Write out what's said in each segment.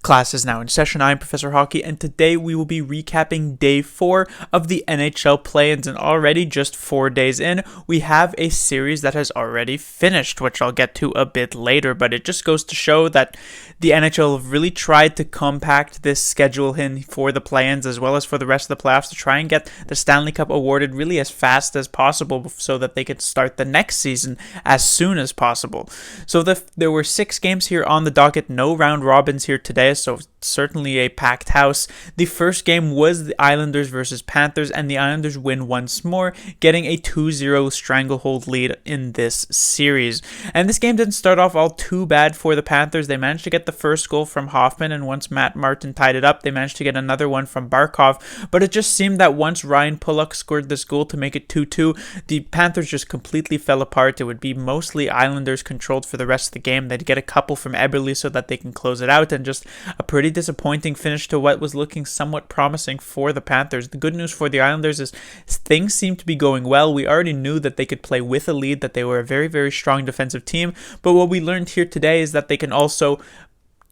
Class is now in session. I'm Professor Hockey, and today we will be recapping Day 4 of the NHL Play-Ins, and already just 4 days in, we have a series that has already finished, which I'll get to a bit later, but it just goes to show that the NHL have really tried to compact this schedule in for the Play-Ins as well as for the rest of the playoffs to try and get the Stanley Cup awarded really as fast as possible so that they could start the next season as soon as possible. So there were 6 games here on the docket, no round robins here today, so certainly a packed house. The first game was the Islanders versus Panthers, and the Islanders win once more, getting a 2-0 stranglehold lead in this series. And this game didn't start off all too bad for the Panthers. They managed to get the first goal from Hoffman, and once Matt Martin tied it up, they managed to get another one from Barkov. But it just seemed that once Ryan Pulock scored this goal to make it 2-2, the Panthers just completely fell apart. It would be mostly Islanders controlled for the rest of the game. They'd get a couple from Eberle so that they can close it out, and just a pretty disappointing finish to what was looking somewhat promising for the Panthers. The good news for the Islanders is things seem to be going well. We already knew that they could play with a lead, that they were a very, very strong defensive team, but what we learned here today is that they can also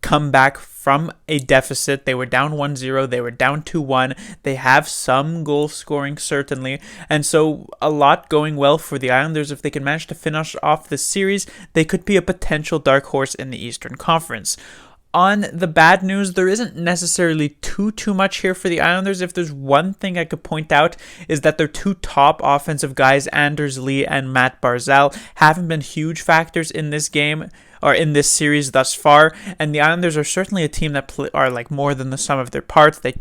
come back from a deficit. They were down 1-0, they were down 2-1, they have some goal scoring certainly, and so a lot going well for the Islanders. If they can manage to finish off this series, they could be a potential dark horse in the Eastern Conference. On the bad news, there isn't necessarily too much here for the Islanders. If there's one thing I could point out is that their 2 top offensive guys, Anders Lee and Matt Barzal, haven't been huge factors in this game or in this series thus far, and the Islanders are certainly a team that are like more than the sum of their parts. They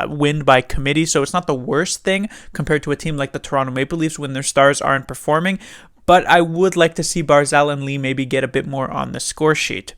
win by committee, so it's not the worst thing compared to a team like the Toronto Maple Leafs when their stars aren't performing, but I would like to see Barzal and Lee maybe get a bit more on the score sheet.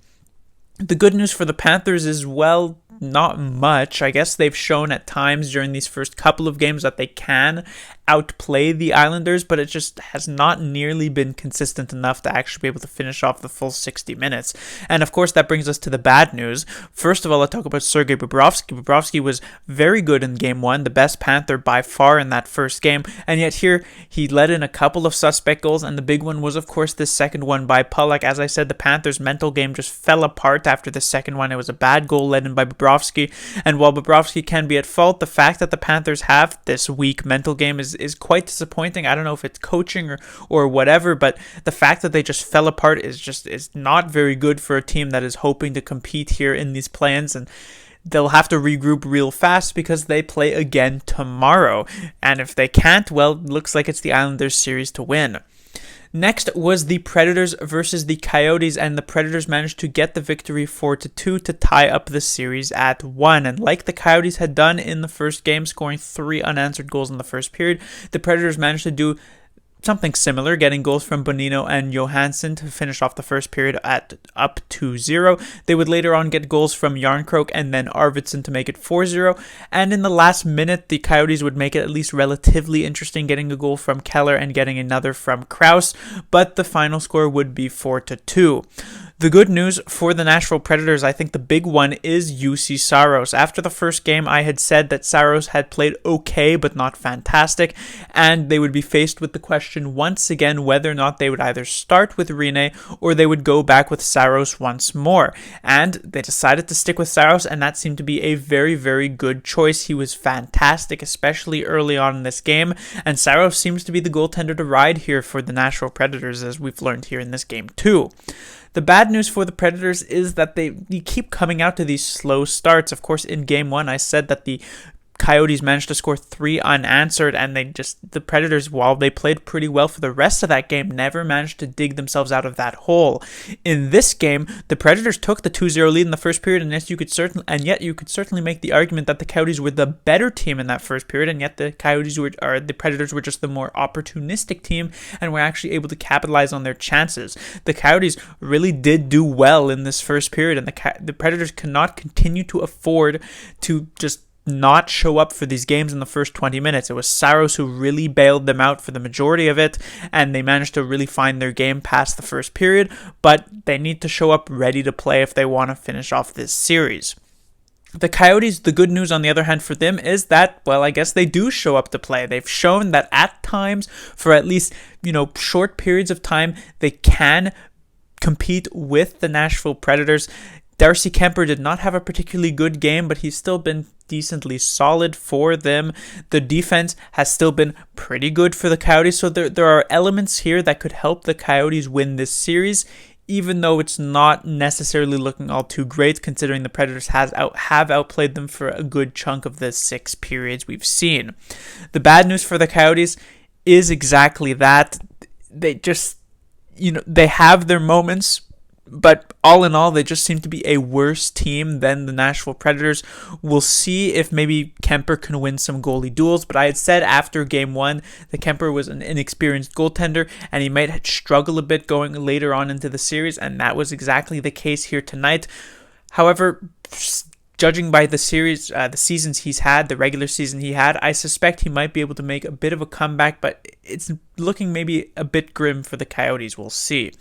The good news for the Panthers is, well, not much. I guess they've shown at times during these first couple of games that they can outplay the Islanders, but it just has not nearly been consistent enough to actually be able to finish off the full 60 minutes. And of course, that brings us to the bad news. First of all, let's talk about Sergei Bobrovsky. Bobrovsky was very good in Game 1, the best Panther by far in that first game, and yet here he let in a couple of suspect goals, and the big one was, of course, this second one by Pulock. As I said, the Panthers' mental game just fell apart after the second one. It was a bad goal let in by Bobrovsky, and while Bobrovsky can be at fault, the fact that the Panthers have this weak mental game is quite disappointing. I don't know if it's coaching or whatever, but the fact that they just fell apart is not very good for a team that is hoping to compete here in these play-ins, and they'll have to regroup real fast because they play again tomorrow, and if they can't, well, it looks like it's the Islanders series to win. Next was the Predators versus the Coyotes, and the Predators managed to get the victory 4-2 to tie up the series at 1. And like the Coyotes had done in the first game, scoring 3 unanswered goals in the first period, the Predators managed to do something similar, getting goals from Bonino and Johansson to finish off the first period at up 2-0. They would later on get goals from Järnkrok and then Arvidsson to make it 4-0. And in the last minute, the Coyotes would make it at least relatively interesting, getting a goal from Keller and getting another from Kraus. But the final score would be 4-2. The good news for the Nashville Predators, I think the big one, is Juuse Saros. After the first game, I had said that Saros had played okay but not fantastic, and they would be faced with the question once again whether or not they would either start with Rinne or they would go back with Saros once more. And they decided to stick with Saros, and that seemed to be a very, very good choice. He was fantastic, especially early on in this game, and Saros seems to be the goaltender to ride here for the Nashville Predators, as we've learned here in this game too. The bad news for the Predators is that they keep coming out to these slow starts. Of course, in Game 1, I said that the Coyotes managed to score 3 unanswered, and the Predators, while they played pretty well for the rest of that game, never managed to dig themselves out of that hole. In this game, the Predators took the 2-0 lead in the first period, and yet you could certainly make the argument that the Coyotes were the better team in that first period, and yet the Predators were just the more opportunistic team and were actually able to capitalize on their chances. The Coyotes really did do well in this first period, and the Predators cannot continue to afford to just not show up for these games in the first 20 minutes. It was Saros who really bailed them out for the majority of it, and they managed to really find their game past the first period, but they need to show up ready to play if they want to finish off this series. The Coyotes, the good news on the other hand for them is that, well, I guess they do show up to play. They've shown that at times, for at least, short periods of time, they can compete with the Nashville Predators. Darcy Kemper did not have a particularly good game, but he's still been decently solid for them. The defense has still been pretty good for the Coyotes, so there are elements here that could help the Coyotes win this series, even though it's not necessarily looking all too great, considering the Predators have outplayed them for a good chunk of the 6 periods we've seen. The bad news for the Coyotes is exactly that. They just, they have their moments, but all in all, they just seem to be a worse team than the Nashville Predators. We'll see if maybe Kemper can win some goalie duels, but I had said after Game 1 that Kemper was an inexperienced goaltender, and he might struggle a bit going later on into the series, and that was exactly the case here tonight. However, judging by the series, the seasons he's had, the regular season he had, I suspect he might be able to make a bit of a comeback, but it's looking maybe a bit grim for the Coyotes. We'll see.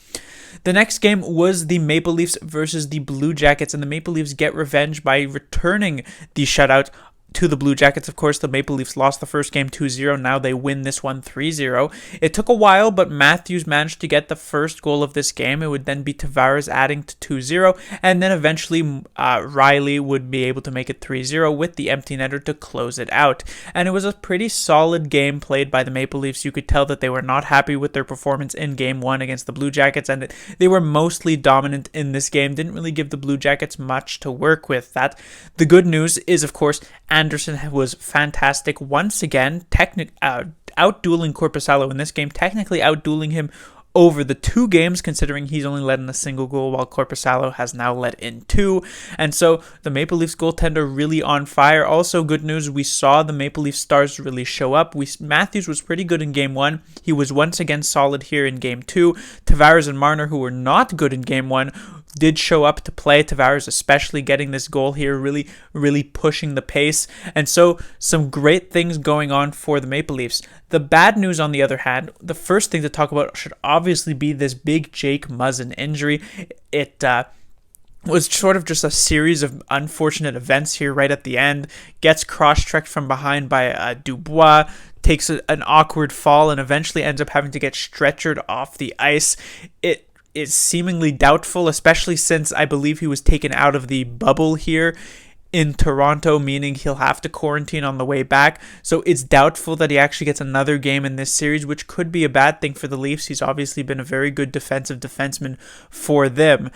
The next game was the Maple Leafs versus the Blue Jackets, and the Maple Leafs get revenge by returning the shutout to the Blue Jackets. Of course, the Maple Leafs lost the first game 2-0. Now they win this one 3-0. It took a while, but Matthews managed to get the first goal of this game. It would then be Tavares adding to 2-0, and then eventually Riley would be able to make it 3-0 with the empty netter to close it out. And it was a pretty solid game played by the Maple Leafs. You could tell that they were not happy with their performance in Game 1 against the Blue Jackets, and they were mostly dominant in this game. Didn't really give the Blue Jackets much to work with. The good news is, of course, Anderson was fantastic once again, outdueling Korpisalo in this game, technically outdueling him over the 2 games, considering he's only let in a single goal while Korpisalo has now let in 2. And so the Maple Leafs goaltender really on fire. Also, good news, we saw the Maple Leaf stars really show up. Matthews was pretty good in Game 1. He was once again solid here in Game 2. Tavares and Marner, who were not good in Game 1, did show up to play. Tavares especially getting this goal here, really pushing the pace. And so some great things going on for the Maple Leafs. The bad news, on the other hand, the first thing to talk about should obviously be this big Jake Muzzin injury. It was sort of just a series of unfortunate events here right at the end. Gets cross-checked from behind by Dubois, takes an awkward fall, and eventually ends up having to get stretchered off the ice. It is seemingly doubtful, especially since I believe he was taken out of the bubble here in Toronto, meaning he'll have to quarantine on the way back. So it's doubtful that he actually gets another game in this series, which could be a bad thing for the Leafs. He's obviously been a very good defensive defenseman for them.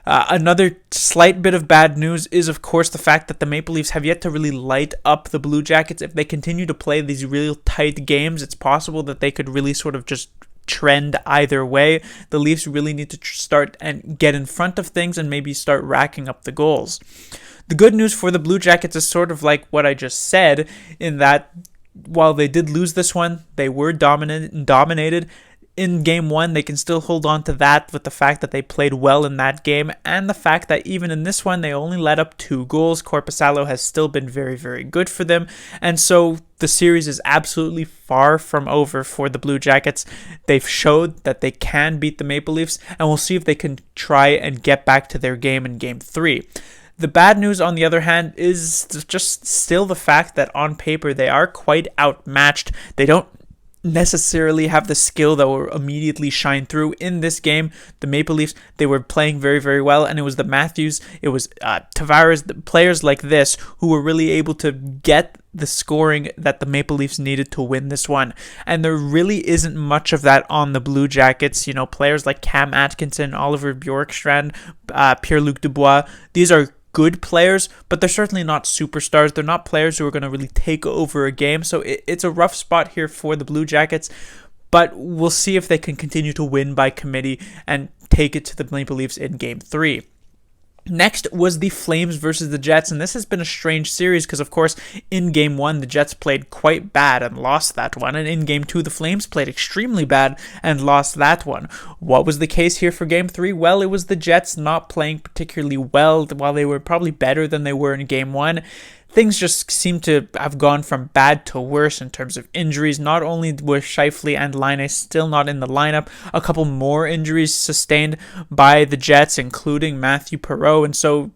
Another slight bit of bad news is, of course, the fact that the Maple Leafs have yet to really light up the Blue Jackets. If they continue to play these real tight games, it's possible that they could really sort of just trend either way. The Leafs really need to start and get in front of things and maybe start racking up the goals. The good news for the Blue Jackets is sort of like what I just said, in that while they did lose this one, they were dominated. In Game 1, they can still hold on to that with the fact that they played well in that game, and the fact that even in this one, they only let up 2 goals. Korpisalo has still been very, very good for them, and so the series is absolutely far from over for the Blue Jackets. They've showed that they can beat the Maple Leafs, and we'll see if they can try and get back to their game in Game 3. The bad news, on the other hand, is just still the fact that on paper, they are quite outmatched. They don't necessarily have the skill that will immediately shine through in this game. The Maple Leafs, they were playing very, very well, and it was the Matthews, it was Tavares, the players like this who were really able to get the scoring that the Maple Leafs needed to win this one. And there really isn't much of that on the Blue Jackets. Players like Cam Atkinson, Oliver Bjorkstrand, Pierre-Luc Dubois, these are good players, but they're certainly not superstars. They're not players who are going to really take over a game. So it's a rough spot here for the Blue Jackets, but we'll see if they can continue to win by committee and take it to the Maple Leafs in Game 3. Next was the Flames versus the Jets, and this has been a strange series because, of course, in Game 1, the Jets played quite bad and lost that one, and in Game 2, the Flames played extremely bad and lost that one. What was the case here for Game 3? Well, it was the Jets not playing particularly well, while they were probably better than they were in Game 1. Things just seem to have gone from bad to worse in terms of injuries. Not only were Scheifele and Laine still not in the lineup, a couple more injuries sustained by the Jets, including Matthew Perreault, and so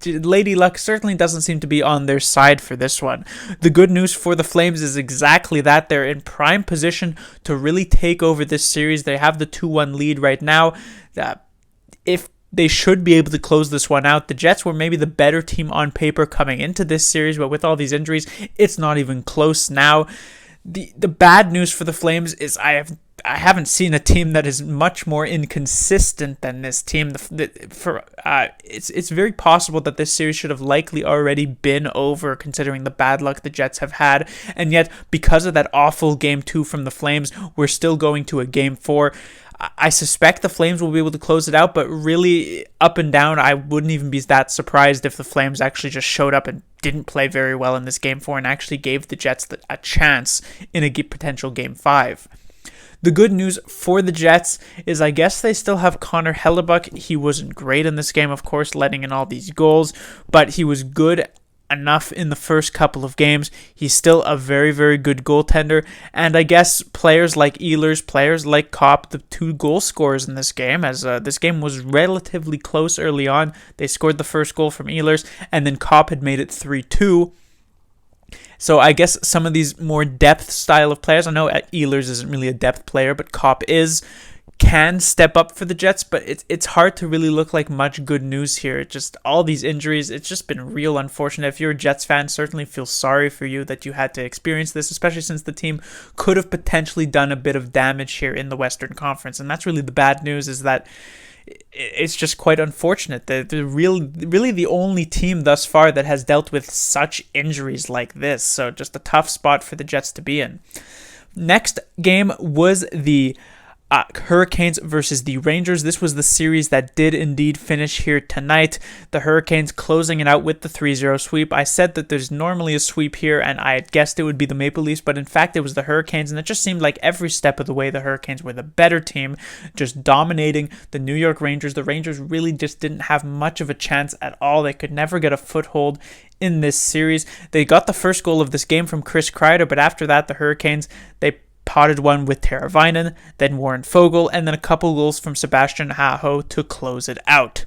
Lady Luck certainly doesn't seem to be on their side for this one. The good news for the Flames is exactly that. They're in prime position to really take over this series. They have the 2-1 lead right now. If they should be able to close this one out. The Jets were maybe the better team on paper coming into this series, but with all these injuries, it's not even close now. The bad news for the Flames is I haven't seen a team that is much more inconsistent than this team. It's very possible that this series should have likely already been over, considering the bad luck the Jets have had, and yet because of that awful Game 2 from the Flames, we're still going to a Game 4. I suspect the Flames will be able to close it out, but really, up and down, I wouldn't even be that surprised if the Flames actually just showed up and didn't play very well in this Game 4 and actually gave the Jets a chance in a potential Game 5. The good news for the Jets is I guess they still have Connor Hellebuck. He wasn't great in this game, of course, letting in all these goals, but he was good enough in the first couple of games. He's still a very, very good goaltender, and I guess players like Ehlers, players like Kopp, the 2 goal scorers in this game, as this game was relatively close early on. They scored the first goal from Ehlers, and then Kopp had made it 3-2. So I guess some of these more depth style of players, I know Ehlers isn't really a depth player, but Kopp can step up for the Jets, but it's hard to really look like much good news here. Just all these injuries, it's just been real unfortunate. If you're a Jets fan, certainly feel sorry for you that you had to experience this, especially since the team could have potentially done a bit of damage here in the Western Conference. And that's really the bad news, is that it's just quite unfortunate. They're really the only team thus far that has dealt with such injuries like this. So just a tough spot for the Jets to be in. Next game was the Hurricanes versus the Rangers. This was the series that did indeed finish here tonight. The Hurricanes closing it out with the 3-0 sweep. I said that there's normally a sweep here, and I had guessed it would be the Maple Leafs, but in fact it was the Hurricanes, and it just seemed like every step of the way the Hurricanes were the better team, just dominating the New York Rangers. The Rangers really just didn't have much of a chance at all. They could never get a foothold in this series. They got the first goal of this game from Chris Kreider, but after that, the Hurricanes, they potted one with Teravainen, then Warren Foegele, and then a couple goals from Sebastian Aho to close it out.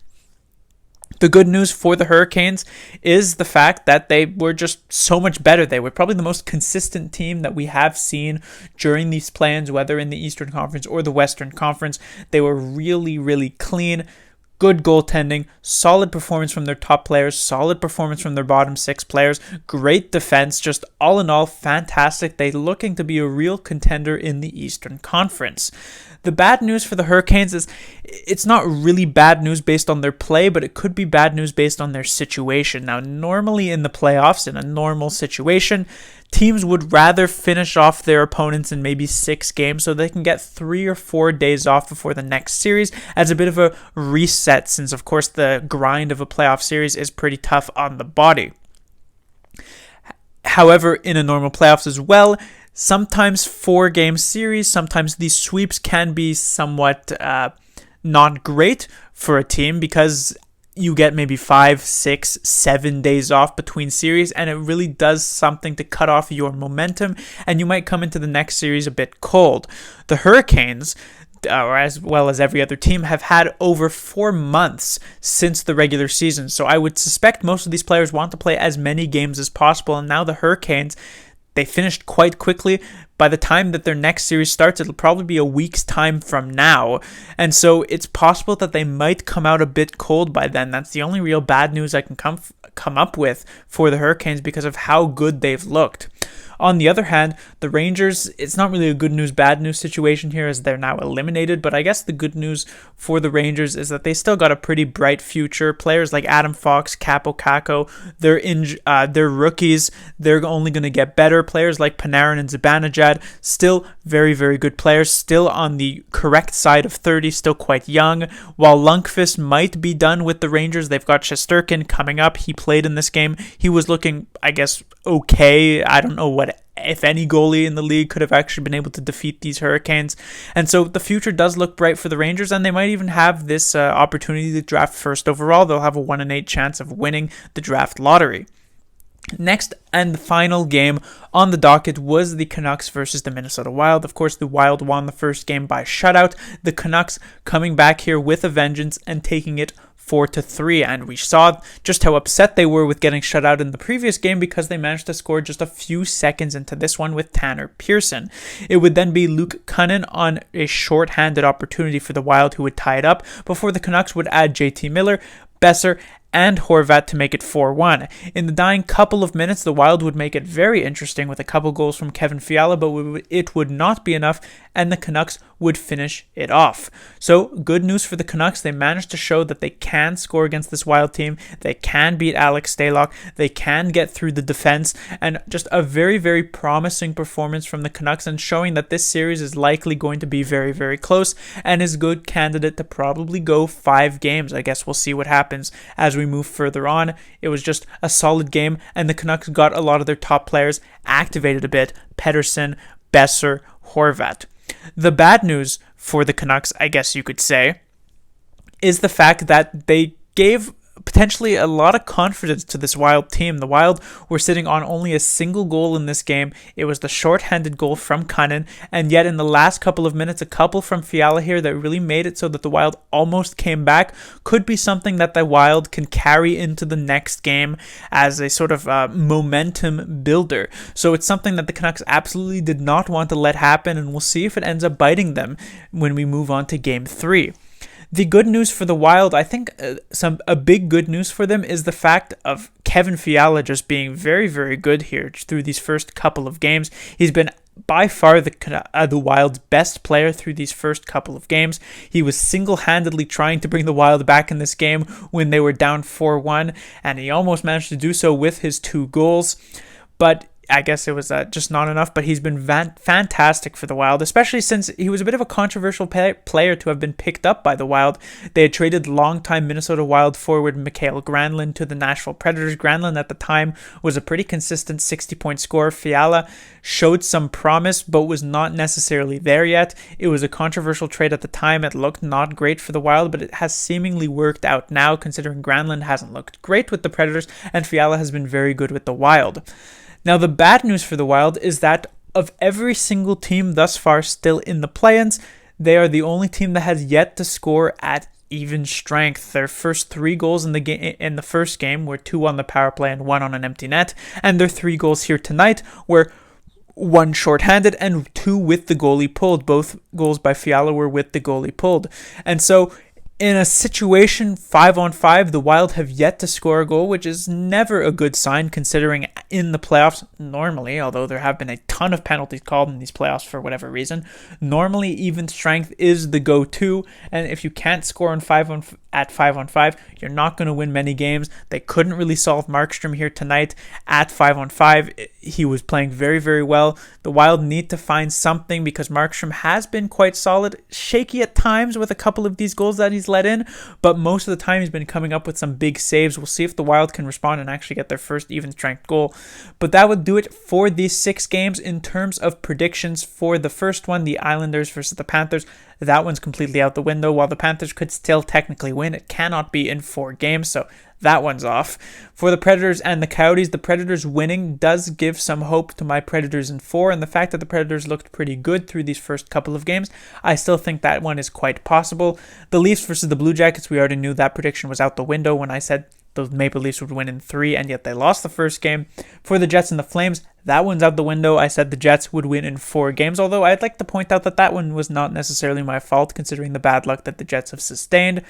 The good news for the Hurricanes is the fact that they were just so much better. They were probably the most consistent team that we have seen during these play-ins, whether in the Eastern Conference or the Western Conference. They were really, really clean. Good goaltending, solid performance from their top players, solid performance from their bottom 6 players, great defense, just all in all fantastic. They're looking to be a real contender in the Eastern Conference. The bad news for the Hurricanes is it's not really bad news based on their play, but it could be bad news based on their situation. Now, normally in the playoffs, in a normal situation, teams would rather finish off their opponents in maybe 6 games so they can get 3 or 4 days off before the next series as a bit of a reset, since of course the grind of a playoff series is pretty tough on the body. However, in a normal playoffs as well, sometimes 4-game series, sometimes these sweeps can be somewhat not great for a team because you get maybe 5, 6, 7 days off between series, and it really does something to cut off your momentum, and you might come into the next series a bit cold. The Hurricanes, or as well as every other team, have had over 4 months since the regular season, so I would suspect most of these players want to play as many games as possible, and now the Hurricanes, they finished quite quickly. By the time that their next series starts, it'll probably be a week's time from now. And so it's possible that they might come out a bit cold by then. That's the only real bad news I can come up with for the Hurricanes because of how good they've looked. On the other hand, the Rangers, it's not really a good news, bad news situation here as they're now eliminated, but I guess the good news for the Rangers is that they still got a pretty bright future. Players like Adam Fox, Kaapo Kakko, they're rookies. They're only going to get better. Players like Panarin and Zibanejad, still very, very good players, still on the correct side of 30, still quite young. While Lundqvist might be done with the Rangers, they've got Shesterkin coming up. He played in this game. He was looking, I guess, okay. I don't know what, if any goalie in the league could have actually been able to defeat these Hurricanes. And so the future does look bright for the Rangers, and they might even have this opportunity to draft first overall. They'll have a 1 in 8 chance of winning the draft lottery. Next and the final game on the docket was the Canucks versus the Minnesota Wild. Of course, the Wild won the first game by shutout. The Canucks coming back here with a vengeance and taking it 4-3, and we saw just how upset they were with getting shut out in the previous game because they managed to score just a few seconds into this one with Tanner Pearson. It would then be Luke Cunnin on a short-handed opportunity for the Wild who would tie it up before the Canucks would add JT Miller, Besser, and Horvat to make it 4-1. In the dying couple of minutes, the Wild would make it very interesting with a couple goals from Kevin Fiala, but it would not be enough, and the Canucks would finish it off. So, good news for the Canucks. They managed to show that they can score against this Wild team. They can beat Alex Stalock. They can get through the defense, and just a very, very promising performance from the Canucks, and showing that this series is likely going to be very, very close, and is a good candidate to probably go 5 games. I guess we'll see what happens as we move further on. It was just a solid game, and the Canucks got a lot of their top players activated a bit: Pettersson, Besser, Horvat. The bad news for the Canucks, I guess you could say, is the fact that they gave potentially a lot of confidence to this Wild team. The Wild were sitting on only a single goal in this game. It was the shorthanded goal from Cunnin, and yet in the last couple of minutes, a couple from Fiala here that really made it so that the Wild almost came back. Could be something that the Wild can carry into the next game as a sort of momentum builder. So it's something that the Canucks absolutely did not want to let happen, and we'll see if it ends up biting them when we move on to Game 3. The good news for the Wild, I think a big good news for them is the fact of Kevin Fiala just being very, very good here through these first couple of games. He's been by far the Wild's best player through these first couple of games. He was single-handedly trying to bring the Wild back in this game when they were down 4-1, and he almost managed to do so with his 2 goals. But I guess it was just not enough, but he's been fantastic for the Wild, especially since he was a bit of a controversial player to have been picked up by the Wild. They had traded longtime Minnesota Wild forward Mikael Granlund to the Nashville Predators. Granlund at the time was a pretty consistent 60-point scorer. Fiala showed some promise, but was not necessarily there yet. It was a controversial trade at the time. It looked not great for the Wild, but it has seemingly worked out now, considering Granlund hasn't looked great with the Predators, and Fiala has been very good with the Wild. Now, the bad news for the Wild is that of every single team thus far still in the play-ins, they are the only team that has yet to score at even strength. Their first 3 goals in the first game were 2 on the power play and 1 on an empty net, and their 3 goals here tonight were 1 shorthanded and 2 with the goalie pulled. Both goals by Fiala were with the goalie pulled. And so, in a situation 5-on-5, the Wild have yet to score a goal, which is never a good sign considering in the playoffs, normally, although there have been a ton of penalties called in these playoffs for whatever reason, normally even strength is the go-to, and if you can't score at 5-on-5, you're not going to win many games. They couldn't really solve Markstrom here tonight at 5-on-5. He was playing very, very well. The Wild need to find something because Markstrom has been quite solid, shaky at times with a couple of these goals that he's let in, but most of the time he's been coming up with some big saves. We'll see if the Wild can respond and actually get their first even strength goal. But that would do it for these 6 games in terms of predictions. For the first one, the Islanders versus the Panthers, that one's completely out the window. While the Panthers could still technically win, it cannot be in 4 games, so that one's off. For the Predators and the Coyotes, the Predators winning does give some hope to my Predators in 4, and the fact that the Predators looked pretty good through these first couple of games, I still think that one is quite possible. The Leafs versus the Blue Jackets, we already knew that prediction was out the window when I said the Maple Leafs would win in 3, and yet they lost the first game. For the Jets and the Flames, that one's out the window. I said the Jets would win in 4 games, although I'd like to point out that that one was not necessarily my fault, considering the bad luck that the Jets have sustained.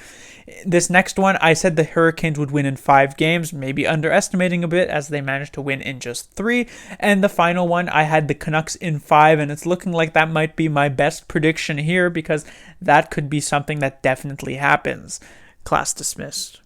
This next one, I said the Hurricanes would win in 5 games, maybe underestimating a bit, as they managed to win in just 3. And the final one, I had the Canucks in 5, and it's looking like that might be my best prediction here, because that could be something that definitely happens. Class dismissed.